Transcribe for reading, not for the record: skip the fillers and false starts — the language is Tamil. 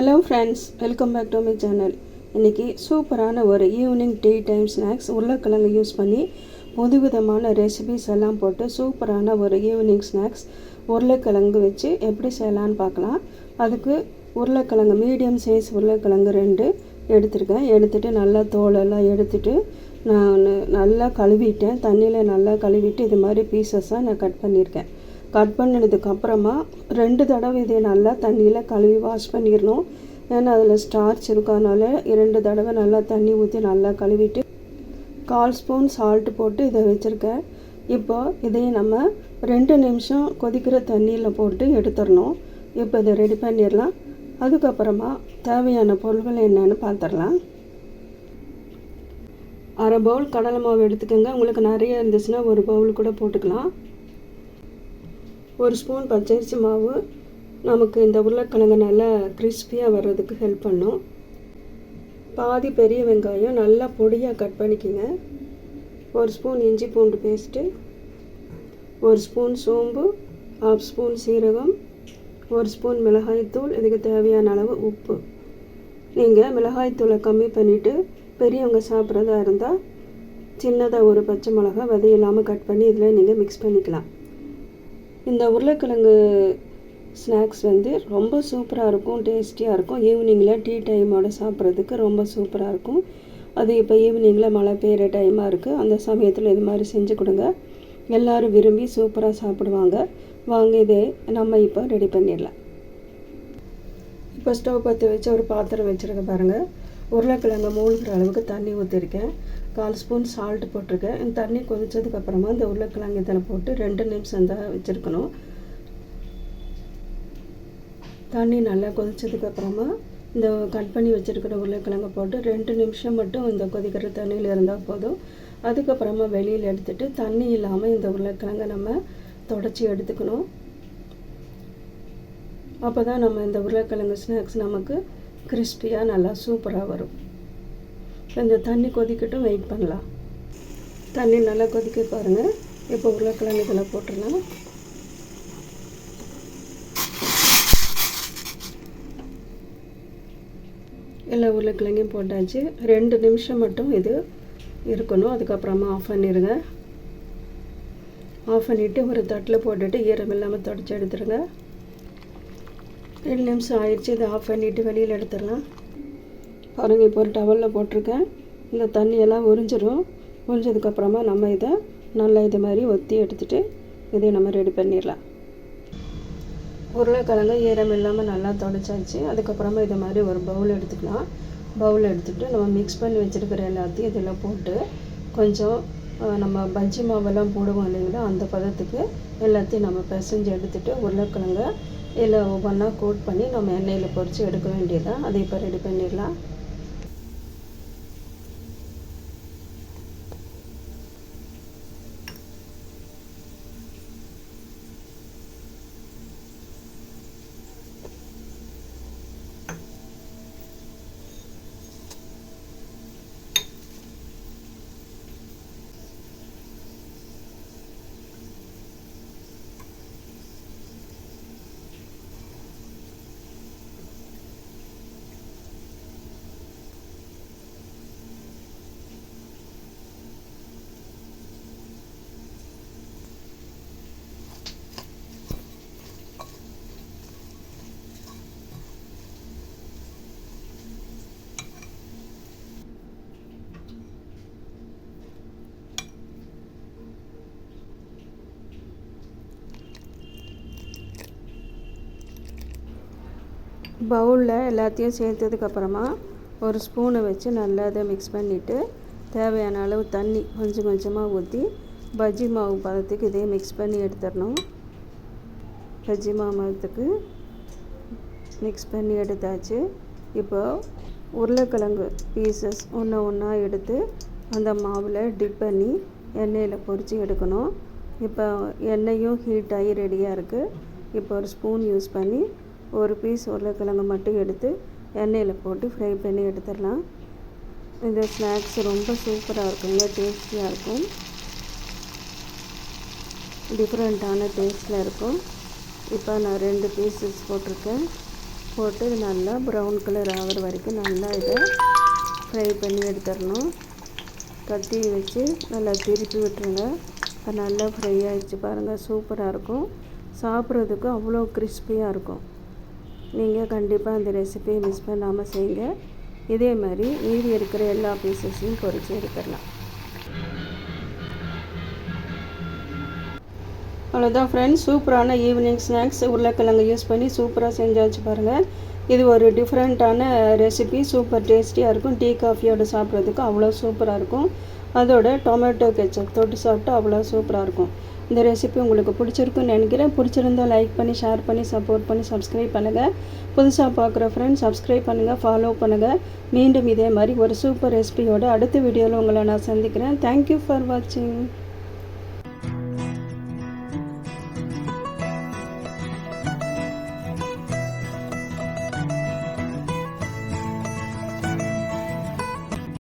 Hello friends, welcome back to my channel. இன்றைக்கி சூப்பரான ஒரு ஈவினிங் டீ டைம் ஸ்நாக்ஸ் உருளைக்கிழங்கு யூஸ் பண்ணி புதுவிதமான ரெசிபிஸ் எல்லாம் போட்டு சூப்பரான ஒரு ஈவினிங் ஸ்நாக்ஸ் உருளைக்கிழங்கு வச்சு எப்படி செய்யலான்னு பார்க்கலாம். அதுக்கு உருளைக்கிழங்கு மீடியம் சைஸ் உருளைக்கிழங்கு 2 எடுத்துருக்கேன். எடுத்துகிட்டு நல்லா தோலெல்லாம் எடுத்துகிட்டு நான் நல்லா கழுவிட்டேன். தண்ணியில் நல்லா கழுவிட்டு இது மாதிரி பீசஸாக நான் கட் பண்ணியிருக்கேன். கட் பண்ணினதுக்கப்புறமா 2 தடவை இதை நல்லா தண்ணியில் கழுவி வாஷ் பண்ணிடணும். ஏன்னா அதில் ஸ்டார்ச் இருக்கனால 2 தடவை நல்லா தண்ணி ஊற்றி நல்லா கழுவிட்டு 1/4 ஸ்பூன் சால்ட்டு போட்டு இதை வச்சுருக்கேன். இப்போ இதையும் நம்ம 2 நிமிஷம் கொதிக்கிற தண்ணியில் போட்டு எடுத்துடணும். இப்போ இதை ரெடி பண்ணிடலாம். அதுக்கப்புறமா தேவையான பொருட்கள் என்னென்னு பார்த்துடலாம். 1/2 பவுல் கடலை மாவு எடுத்துக்கோங்க. உங்களுக்கு நிறைய இருந்துச்சுன்னா 1 பவுல் கூட போட்டுக்கலாம். 1 ஸ்பூன் பச்சரிசி மாவு நமக்கு இந்த உருளைக்கிழங்கு நல்லா கிறிஸ்பியாக வர்றதுக்கு ஹெல்ப் பண்ணும். பாதி பெரிய வெங்காயம் நல்லா பொடியாக கட் பண்ணிக்கோங்க. 1 ஸ்பூன் இஞ்சி பூண்டு பேஸ்ட்டு, 1 ஸ்பூன் சோம்பு, 1/2 ஸ்பூன் சீரகம், 1 ஸ்பூன் மிளகாய்த்தூள், இதுக்கு தேவையான அளவு உப்பு. நீங்கள் மிளகாய்த்தூளை கம்மி பண்ணிவிட்டு பெரியவங்க சாப்பிட்றதா இருந்தால் சின்னதாக ஒரு பச்சை மிளகா விதை இல்லாமல் கட் பண்ணி இதில் நீங்கள் மிக்ஸ் பண்ணிக்கலாம். இந்த உருளைக்கிழங்கு ஸ்நாக்ஸ் ரொம்ப சூப்பராக இருக்கும், டேஸ்டியாக இருக்கும். ஈவினிங்கில் டீ டைமோடு சாப்பிட்றதுக்கு ரொம்ப சூப்பராக இருக்கும். அது இப்போ ஈவினிங்கில் மழை பெய்கிற டைமாக இருக்குது. அந்த சமயத்தில் இது மாதிரி செஞ்சு கொடுங்க. எல்லோரும் விரும்பி சூப்பராக சாப்பிடுவாங்க. வாங்க இதை நம்ம இப்போ ரெடி பண்ணிடலாம். இப்போ ஸ்டவ் பற்ற வச்சு ஒரு பாத்திரம் வச்சுருக்க பாருங்கள். உருளைக்கிழங்கு மூழ்கிற அளவுக்கு தண்ணி ஊற்றிருக்கேன். 1/4 ஸ்பூன் சால்ட்டு போட்டிருக்கேன். இந்த தண்ணி கொதிச்சதுக்கப்புறமா இந்த உருளைக்கிழங்கு இதில் போட்டு 2 நிமிஷம் தான் வச்சுருக்கணும். தண்ணி நல்லா கொதிச்சதுக்கப்புறமா இந்த கட் பண்ணி வச்சுருக்கிற உருளைக்கிழங்கு போட்டு 2 நிமிஷம் மட்டும் இந்த கொதிக்கிற தண்ணியில் இருந்தால் போதும். அதுக்கப்புறமா வெளியில் எடுத்துகிட்டு தண்ணி இல்லாமல் இந்த உருளைக்கிழங்கை நம்ம தொடச்சி எடுத்துக்கணும். அப்போ தான் நம்ம இந்த உருளைக்கிழங்கு ஸ்நாக்ஸ் நமக்கு கிறிஸ்பியாக நல்லா சூப்பராக வரும். இந்த தண்ணி கொதிக்கட்டும், வெயிட் பண்ணலாம். தண்ணி நல்லா கொதிக்க பாருங்கள். இப்போ உருளைக்கிழங்கு இதில் போட்டுடலாம். எல்லா உருளைக்கிழங்கையும் போட்டாச்சு. 2 நிமிஷம் மட்டும் இது இருக்கணும். அதுக்கப்புறமா ஆஃப் பண்ணிடுங்க. ஆஃப் பண்ணிவிட்டு ஒரு தட்டில் போட்டுட்டு ஈரம் இல்லாமல் தொடச்சி எடுத்துடுங்க. 2 நிமிஷம் ஆயிடுச்சு. இதை ஆஃப் பண்ணிவிட்டு வெளியில் எடுத்துடலாம். பாருங்கள், இப்போ ஒரு டவலில் போட்டிருக்கேன். இந்த தண்ணியெல்லாம் உறிஞ்சிடும். உறிஞ்சதுக்கப்புறமா நம்ம இதை நல்லா இது மாதிரி ஒத்தி எடுத்துகிட்டு இதை நம்ம ரெடி பண்ணிடலாம். உருளைக்கிழங்கு ஈரம் இல்லாமல் நல்லா தொடச்சாச்சு. அதுக்கப்புறமா இது மாதிரி ஒரு பவுல் எடுத்துக்கலாம். பவுல் எடுத்துகிட்டு நம்ம மிக்ஸ் பண்ணி வச்சுருக்கிற எல்லாத்தையும் இதில் போட்டு கொஞ்சம் நம்ம பஜ்ஜி மாவெல்லாம் போடுவோம் இல்லைங்களா, அந்த பதத்துக்கு எல்லாத்தையும் நம்ம பிசைஞ்சு எடுத்துகிட்டு உருளைக்கிழங்க இதில் ஒவ்வொன்றா கோட் பண்ணி நம்ம எண்ணெயில் பொரித்து எடுக்க வேண்டியதான். அதை இப்போ ரெடி பண்ணிடலாம். பவுலில் எல்லாத்தையும் சேர்த்ததுக்கப்புறமா ஒரு ஸ்பூனை வச்சு நல்லா அதை மிக்ஸ் பண்ணிவிட்டு தேவையான அளவு தண்ணி கொஞ்சம் கொஞ்சமாக ஊற்றி பஜ்ஜி மாவு பதத்துக்கு இதே மிக்ஸ் பண்ணி எடுத்துடணும். பஜ்ஜி மாவுக்கு மிக்ஸ் பண்ணி எடுத்தாச்சு. இப்போ உருளைக்கிழங்கு பீசஸ் ஒன்றா எடுத்து அந்த மாவில் டிப் பண்ணி எண்ணெயில் பொரித்து எடுக்கணும். இப்போ எண்ணெயும் ஹீட் ஆகி ரெடியாக இருக்குது. இப்போ ஒரு ஸ்பூன் யூஸ் பண்ணி ஒரு பீஸ் உருளைக்கிழங்கு மட்டும் எடுத்து எண்ணெயில் போட்டு ஃப்ரை பண்ணி எடுத்துடலாம். இந்த ஸ்நாக்ஸ் ரொம்ப சூப்பராக இருக்குங்க, டேஸ்டியாக இருக்கும். டிஃப்ரெண்ட்டான டேஸ்ட்டில் இருக்கும். இப்போ நான் 2 பீசஸ் போட்டிருக்கேன். போட்டு இது நல்லா ப்ரௌன் கலர் ஆகிற வரைக்கும் நல்லா இதை ஃப்ரை பண்ணி எடுத்துடணும். கத்தி வச்சு நல்லா திருப்பி விட்டுருங்க. அது நல்லா ஃப்ரை ஆகிடுச்சு பாருங்கள், சூப்பராக இருக்கும். சாப்பிட்றதுக்கு அவ்வளோ கிறிஸ்பியாக இருக்கும். நீங்கள் கண்டிப்பாக அந்த ரெசிபியை மிஸ் பண்ணாமல் செய்யுங்க. இதே மாதிரி மீதி இருக்கிற எல்லா பீசஸையும் பொரித்து எடுத்துடலாம். அவ்வளோதான் ஃப்ரெண்ட்ஸ், சூப்பரான ஈவினிங் ஸ்நாக்ஸ் உருளைக்கிழங்கு யூஸ் பண்ணி சூப்பராக செஞ்சாச்சு பாருங்கள். இது ஒரு டிஃப்ரெண்ட்டான ரெசிபி, சூப்பர் டேஸ்டியாக இருக்கும். டீ காஃபியோடு சாப்பிட்றதுக்கு அவ்வளோ சூப்பராக இருக்கும். அதோட டொமேட்டோ கெச்சப் தொட்டு சாப்பிட்டு அவ்வளோ சூப்பராக இருக்கும். இந்த ரெசிபி உங்களுக்கு பிடிச்சிருக்குன்னு நினைக்கிறேன். பிடிச்சிருந்தால் லைக் பண்ணி, ஷேர் பண்ணி, சப்போர்ட் பண்ணி, சப்ஸ்கிரைப் பண்ணுங்கள். புதுசாக பார்க்குற ஃப்ரெண்ட்ஸ் சப்ஸ்கிரைப் பண்ணுங்கள், ஃபாலோ பண்ணுங்கள். மீண்டும் இதே மாதிரி ஒரு சூப்பர் ரெசிபியோட அடுத்த வீடியோவில் உங்களை நான் சந்திக்கிறேன். தேங்க்யூ ஃபார் வாட்சிங்.